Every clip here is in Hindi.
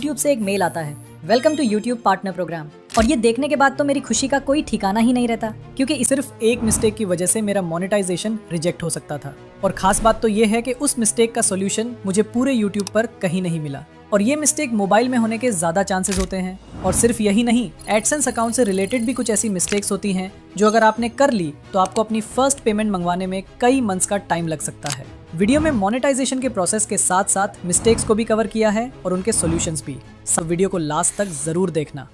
यूट्यूब से एक मेल आता है, welcome to YouTube partner programme. और ये देखने के बाद तो मेरी खुशी का कोई ठिकाना ही नहीं रहता, क्योंकि सिर्फ एक मिस्टेक की वजह से मेरा मोनेटाइजेशन रिजेक्ट हो सकता था। और खास बात तो ये है कि उस मिस्टेक का सोल्यूशन मुझे पूरे यूट्यूब पर कहीं नहीं मिला। और ये मिस्टेक मोबाइल में होने के ज़्यादा चांसेस होते हैं। और सिर्फ यही नहीं, एडसेंस अकाउंट से रिलेटेड भी कुछ ऐसी मिस्टेक्स होती हैं जो अगर आपने कर ली तो आपको अपनी फर्स्ट पेमेंट मंगवाने में कई मंथ्स का टाइम लग सकता है। वीडियो में मोनेटाइजेशन के प्रोसेस के साथ साथ मिस्टेक्स को भी कवर किया है और उनके सॉल्यूशंस भी। सब वीडियो को लास्ट तक जरूर देखना।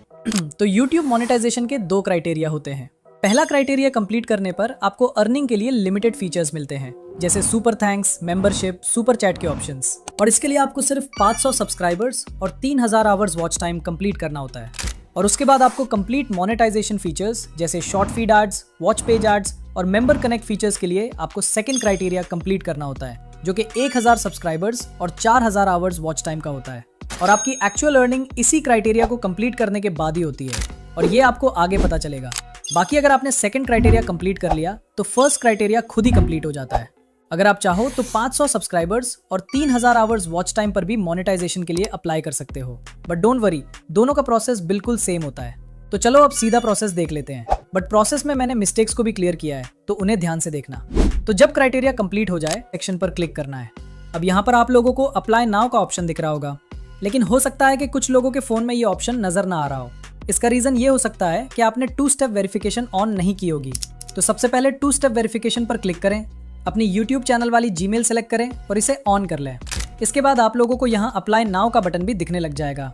तो यूट्यूब मोनेटाइजेशन के 2 क्राइटेरिया होते हैं। पहला क्राइटेरिया कंप्लीट करने पर आपको अर्निंग के लिए लिमिटेड फीचर्स मिलते हैं, जैसे super thanks, membership, super chat के ऑप्शंस। और इसके लिए आपको सिर्फ 500 सब्सक्राइबर्स और 3000 आवर्स वॉच टाइम कंप्लीट करना होता है। और उसके बाद आपको कंप्लीट मोनेटाइजेशन फीचर्स जैसे short feed ads, watch page ads और मेंबर कनेक्ट फीचर्स के लिए आपको सेकंड क्राइटेरिया कंप्लीट करना होता है, जो कि 1000 सब्सक्राइबर्स और 4000 आवर्स वॉच टाइम का होता है। और आपकी एक्चुअल अर्निंग इसी क्राइटेरिया को कंप्लीट करने के बाद ही होती है, और ये आपको आगे पता चलेगा। बाकी अगर आपने सेकंड क्राइटेरिया कंप्लीट कर लिया तो फर्स्ट क्राइटेरिया खुद ही कंप्लीट हो जाता है। अगर आप चाहो तो 500 सब्सक्राइबर्स और 3000 आवर्स वॉच टाइम पर भी मोनेटाइजेशन के लिए अप्लाई कर सकते हो। बट डोंट वरी, दोनों का प्रोसेस बिल्कुल सेम होता है। तो चलो अब सीधा प्रोसेस देख लेते हैं। बट प्रोसेस में मैंने मिस्टेक्स को भी क्लियर किया है, तो उन्हें ध्यान से देखना। तो जब क्राइटेरिया कंप्लीट हो जाए, सेक्शन पर क्लिक करना है। अब यहाँ पर आप लोगों को अप्लाई नाउ का ऑप्शन दिख रहा होगा, लेकिन हो सकता है कि कुछ लोगों के फोन में ये ऑप्शन नजर ना आ रहा हो। इसका रीजन ये हो सकता है कि आपने 2 स्टेप वेरिफिकेशन ऑन नहीं की होगी। तो सबसे पहले 2 स्टेप वेरिफिकेशन पर क्लिक करें, अपनी यूट्यूब चैनल वाली जीमेल सेलेक्ट करें और इसे ऑन कर लें। इसके बाद आप लोगों को यहाँ अप्लाई नाउ का बटन भी दिखने लग जाएगा।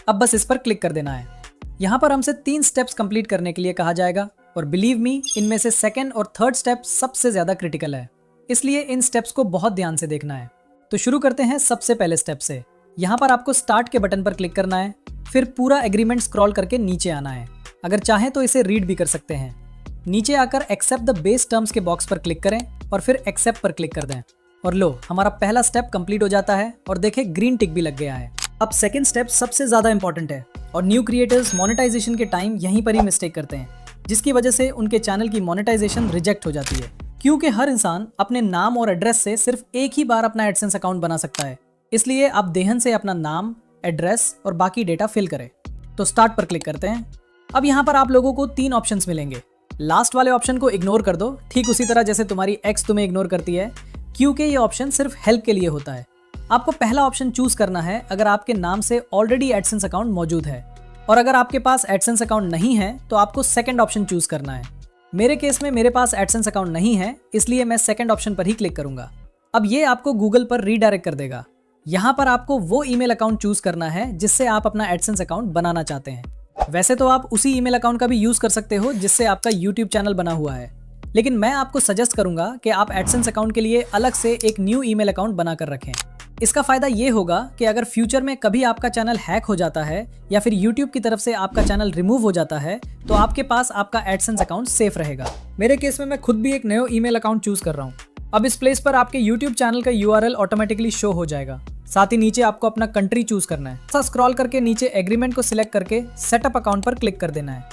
अब बस इस पर क्लिक कर देना है। यहाँ पर हमसे 3 स्टेप्स कंप्लीट करने के लिए कहा जाएगा, और बिलीव मी, इनमें से सेकंड और थर्ड स्टेप सबसे ज्यादा क्रिटिकल है, इसलिए इन स्टेप्स को बहुत ध्यान से देखना है। तो शुरू करते हैं सबसे पहले स्टेप से। यहाँ पर आपको स्टार्ट के बटन पर क्लिक करना है, फिर पूरा एग्रीमेंट स्क्रॉल करके नीचे आना है। अगर चाहें तो इसे रीड भी कर सकते हैं। नीचे आकर एक्सेप्ट द बेस टर्म्स के बॉक्स पर क्लिक करें और फिर एक्सेप्ट पर क्लिक कर दें। और लो, हमारा पहला स्टेप कंप्लीट हो जाता है और देखें ग्रीन टिक भी लग गया है। अब सेकंड स्टेप सबसे ज्यादा इंपॉर्टेंट है, और न्यू क्रिएटर्स मोनेटाइजेशन के टाइम यहीं पर ही मिस्टेक करते हैं, जिसकी वजह से उनके चैनल की मोनेटाइजेशन रिजेक्ट हो जाती है। क्योंकि हर इंसान अपने नाम और एड्रेस से सिर्फ एक ही बार अपना एडसेंस अकाउंट बना सकता है, इसलिए आप देहन से अपना नाम, एड्रेस और बाकी डेटा फिल करें। तो स्टार्ट पर क्लिक करते हैं। अब यहाँ पर आप लोगों को 3 ऑप्शंस मिलेंगे। लास्ट वाले ऑप्शन को इग्नोर कर दो, ठीक उसी तरह जैसे तुम्हारी एक्स तुम्हें इग्नोर करती है, क्योंकि ये ऑप्शन सिर्फ हेल्प के लिए होता है। आपको पहला ऑप्शन चूज करना है अगर आपके नाम से ऑलरेडी एडसेंस अकाउंट मौजूद है, और अगर आपके पास एडसेंस अकाउंट नहीं है तो आपको सेकंड ऑप्शन चूज करना है। मेरे केस में मेरे पास एडसेंस अकाउंट नहीं है, इसलिए मैं सेकंड ऑप्शन पर ही क्लिक करूंगा। अब ये आपको गूगल पर रीडायरेक्ट कर देगा। यहाँ पर आपको वो ईमेल अकाउंट चूज करना है जिससे आप अपना एडसेंस अकाउंट बनाना चाहते हैं। वैसे तो आप उसी ईमेल अकाउंट का भी यूज कर सकते हो जिससे आपका यूट्यूब चैनल बना हुआ है, लेकिन मैं आपको सजेस्ट करूंगा कि आप एडसेंस अकाउंट के लिए अलग से एक न्यू ईमेल अकाउंट बनाकर रखें। इसका फायदा ये होगा कि अगर फ्यूचर में कभी आपका चैनल हैक हो जाता है या फिर यूट्यूब की तरफ से आपका चैनल रिमूव हो जाता है, तो आपके पास आपका एडसेंस अकाउंट सेफ रहेगा। मेरे केस में मैं खुद भी एक नया ईमेल अकाउंट चूज कर रहा हूँ। अब इस प्लेस पर आपके यूट्यूब चैनल का URL ऑटोमेटिकली शो हो जाएगा। साथ ही नीचे आपको अपना कंट्री चूज करना है। ऐसा स्क्रॉल करके नीचे एग्रीमेंट को सिलेक्ट करके सेटअप अकाउंट पर क्लिक कर देना है।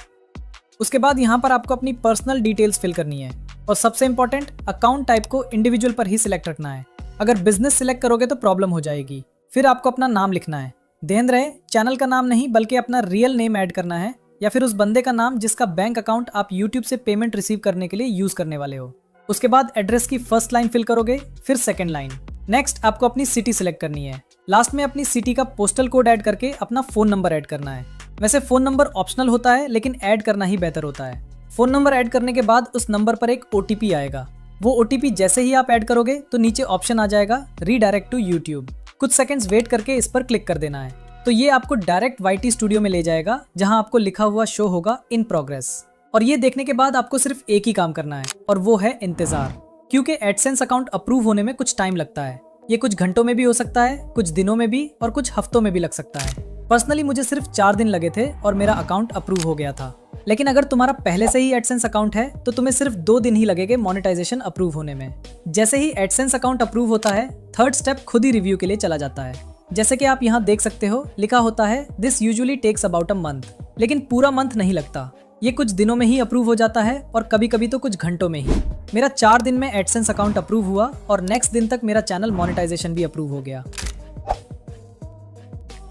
उसके बाद यहाँ पर आपको अपनी पर्सनल डिटेल्स फिल करनी है, और सबसे इंपॉर्टेंट, अकाउंट टाइप को इंडिविजुअल पर ही सिलेक्ट रखना है। अगर बिजनेस सिलेक्ट करोगे तो प्रॉब्लम हो जाएगी। फिर आपको अपना नाम लिखना है। ध्यान रहे, चैनल का नाम नहीं बल्कि अपना रियल नेम ऐड करना है, या फिर उस बंदे का नाम जिसका बैंक अकाउंट आप यूट्यूब से पेमेंट रिसीव करने के लिए यूज करने वाले हो। उसके बाद एड्रेस की फर्स्ट लाइन फिल करोगे, फिर सेकंड लाइन। नेक्स्ट आपको अपनी सिटी सिलेक्ट करनी है। लास्ट में अपनी सिटी का पोस्टल कोड ऐड करके अपना फोन नंबर ऐड करना है। वैसे फोन नंबर ऑप्शनल होता है, लेकिन ऐड करना ही बेहतर होता है। फोन नंबर ऐड करने के बाद उस नंबर पर एक OTP आएगा। वो OTP जैसे ही आप ऐड करोगे तो नीचे ऑप्शन आ जाएगा रीडायरेक्ट टू यूट्यूब। कुछ सेकंड्स वेट करके इस पर क्लिक कर देना है, तो ये आपको डायरेक्ट YT स्टूडियो में ले जाएगा, जहां आपको लिखा हुआ शो होगा इन प्रोग्रेस। और ये देखने के बाद आपको सिर्फ एक ही काम करना है, और वो है इंतजार, क्योंकि एडसेंस अकाउंट अप्रूव होने में कुछ टाइम लगता है। ये कुछ घंटों में भी हो सकता है, कुछ दिनों में भी, और कुछ हफ्तों में भी लग सकता है। पर्सनली मुझे सिर्फ 4 दिन लगे थे और मेरा अकाउंट अप्रूव हो गया था। लेकिन अगर तुम्हारा पहले से ही एडसेंस अकाउंट है तो तुम्हें सिर्फ 2 दिन ही लगेंगे मोनेटाइजेशन अप्रूव होने में। जैसे ही एडसेंस अकाउंट अप्रूव होता है, थर्ड स्टेप खुद ही रिव्यू के लिए चला जाता है। जैसे कि आप यहाँ देख सकते हो, लिखा होता है this usually takes about a month, लेकिन पूरा मंथ नहीं लगता। ये कुछ दिनों में ही अप्रूव हो जाता है, और कभी कभी तो कुछ घंटों में ही। मेरा 4 दिन में एडसेंस अकाउंट अप्रूव हुआ और नेक्स्ट दिन तक मेरा चैनल मोनेटाइजेशन भी अप्रूव हो गया।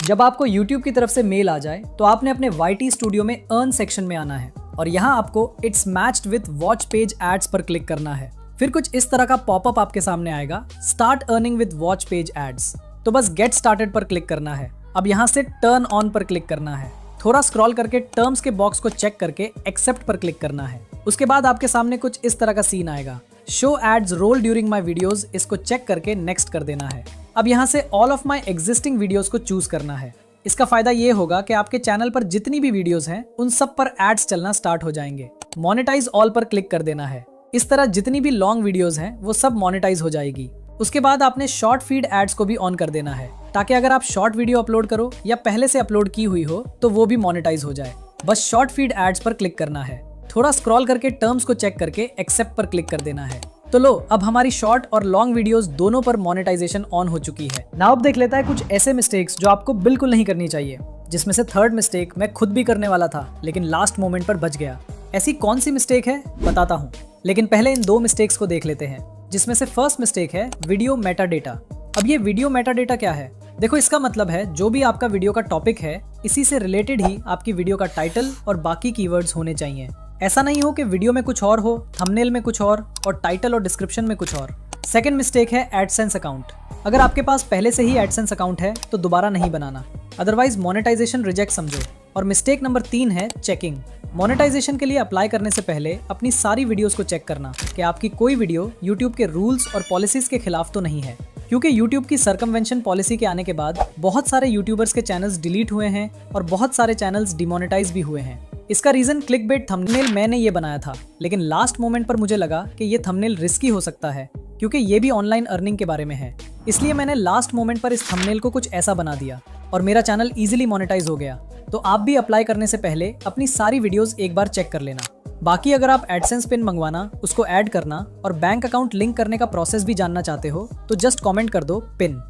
जब आपको YouTube की तरफ से मेल आ जाए तो आपने अपने YT स्टूडियो में अर्न सेक्शन में आना है और यहाँ आपको it's matched with watch page ads पर क्लिक करना है। फिर कुछ इस तरह का पॉपअप आपके सामने आएगा, start earning with watch page ads. तो बस गेट स्टार्टेड पर क्लिक करना है। अब यहाँ से टर्न ऑन पर क्लिक करना है। थोड़ा स्क्रॉल करके टर्म्स के बॉक्स को चेक करके एक्सेप्ट पर क्लिक करना है। उसके बाद आपके सामने कुछ इस तरह का सीन आएगा, show ads roll during my videos. इसको चेक करके नेक्स्ट कर देना है। अब यहाँ से all of my existing videos को चूज करना है। इसका फायदा ये होगा कि आपके चैनल पर जितनी भी वीडियोस हैं उन सब पर एड्स चलना स्टार्ट हो जाएंगे। मोनेटाइज ऑल पर क्लिक कर देना है। इस तरह जितनी भी लॉन्ग वीडियोस हैं वो सब मोनेटाइज हो जाएगी। उसके बाद आपने शॉर्ट फीड एड्स को भी ऑन कर देना है ताकि अगर आप शॉर्ट वीडियो अपलोड करो या पहले से अपलोड की हुई हो तो वो भी मोनेटाइज हो जाए। बस शॉर्ट फीड एड्स पर क्लिक करना है। थोड़ा स्क्रॉल करके टर्म्स को चेक करके एक्सेप्ट पर क्लिक कर देना है। तो लो, अब हमारी शॉर्ट और लॉन्ग वीडियोस दोनों पर मोनेटाइजेशन ऑन हो चुकी है। नाउ अब देख लेता है कुछ ऐसे मिस्टेक्स जो आपको बिल्कुल नहीं करनी चाहिए, जिसमें से थर्ड मिस्टेक मैं खुद भी करने वाला था लेकिन लास्ट मोमेंट पर बच गया। ऐसी कौन सी मिस्टेक है बताता हूँ, लेकिन पहले इन 2 मिस्टेक्स को देख लेते हैं। जिसमें से फर्स्ट मिस्टेक है वीडियो मेटा डेटा। अब ये वीडियो मेटा डेटा क्या है? देखो, इसका मतलब है जो भी आपका वीडियो का टॉपिक है इसी से रिलेटेड ही आपकी वीडियो का टाइटल और बाकी कीवर्ड्स होने चाहिए। ऐसा नहीं हो कि वीडियो में कुछ और हो, थंबनेल में कुछ और टाइटल और डिस्क्रिप्शन में कुछ और। सेकंड मिस्टेक है एडसेंस अकाउंट। अगर आपके पास पहले से ही एडसेंस अकाउंट है तो दोबारा नहीं बनाना, अदरवाइज मोनेटाइजेशन रिजेक्ट समझो। और मिस्टेक नंबर 3 है चेकिंग। मोनेटाइजेशन के लिए अप्लाई करने से पहले अपनी सारी वीडियोस को चेक करना कि आपकी कोई वीडियो यूट्यूब के रूल्स और पॉलिसीज के खिलाफ तो नहीं है, क्योंकि यूट्यूब की सर्कमवेंशन पॉलिसी के आने के बाद बहुत सारे यूट्यूबर्स के चैनल्स डिलीट हुए हैं और बहुत सारे चैनल्स डिमोनेटाइज भी हुए हैं। इसका रीजन क्लिकबेट थंबनेल मैंने ये बनाया था, लेकिन लास्ट मोमेंट पर मुझे लगा कि ये थंबनेल रिस्की हो सकता है क्योंकि ये भी ऑनलाइन अर्निंग के बारे में है। इसलिए मैंने लास्ट मोमेंट पर इस थंबनेल को कुछ ऐसा बना दिया और मेरा चैनल इजीली मोनेटाइज हो गया। तो आप भी अप्लाई करने से पहले अपनी सारी वीडियोस एक बार चेक कर लेना। बाकी अगर आप एडसेंस पिन मंगवाना, उसको ऐड करना और बैंक अकाउंट लिंक करने का प्रोसेस भी जानना चाहते हो तो जस्ट कमेंट कर दो पिन।